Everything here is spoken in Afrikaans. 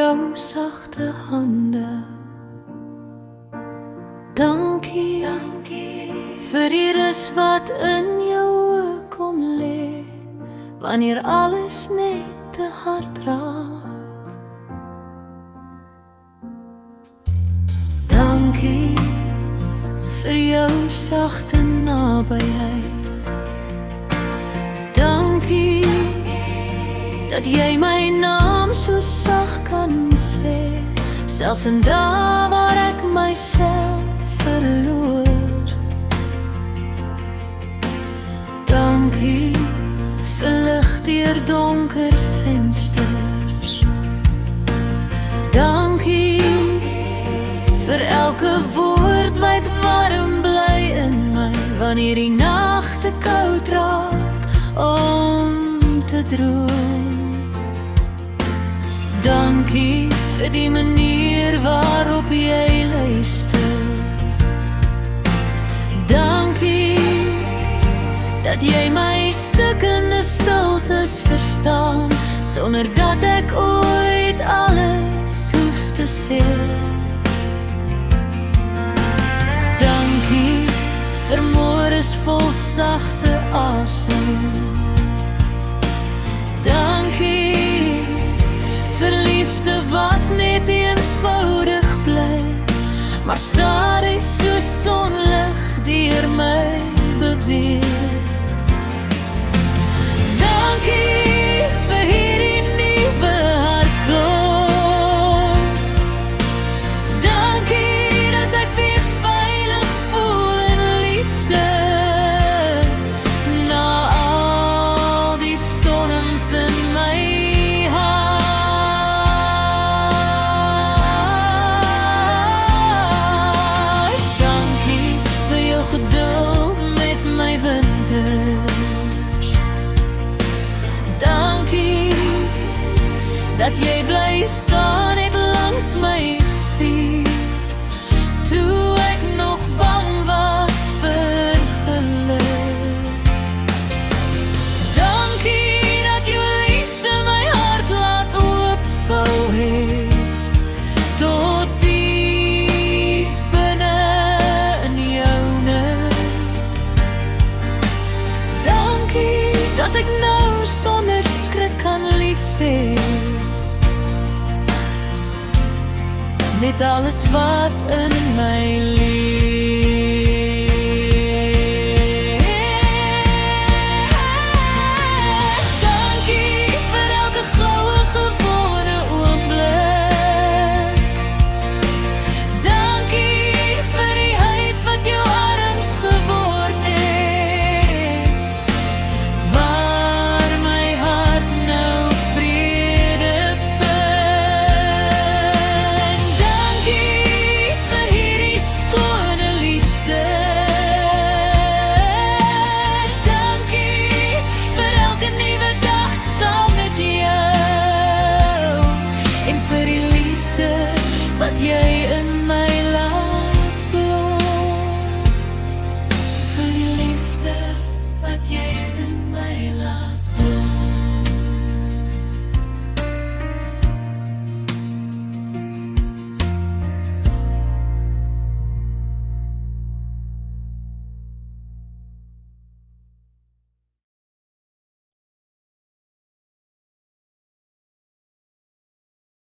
jou sagte hande. Dankie, vir die rus wat in jou oë kom lê, wanneer alles net te hard raak. Dankie vir jou sagte nabyheid. Dankie dat jy my naam so sag kan sê, selfs in dae waar ek myself verloor. Dankie vir lig deur donker vensters. Dankie vir elke woord wat warm bly in my, wanneer die nag te koud raak om te droom. Dankie vir die manier waarop jy luister. Dankie dat jy my stukkende stiltes verstaan, sonder dat ek ooit alles hoef te sê. Dankie vir môres vol sagte asem. Dankie vir liefde wat net eenvoudig bly, maar stadig so sonlig deur my beweeg. Dankie vir hierdie nuwe hartklop. Dankie dat ek weer veilig voel in liefde, na al die storms in my. Geduld met my winters. Dankie dat jy bly staan net langs my vuur, toe ek nog bang was vir geluk. Dankie dat jou liefde my hart laat oopvou het, tot diep binne in joune. Dat ek nou sonder skrik kan lief hê, net alles wat in my lewe.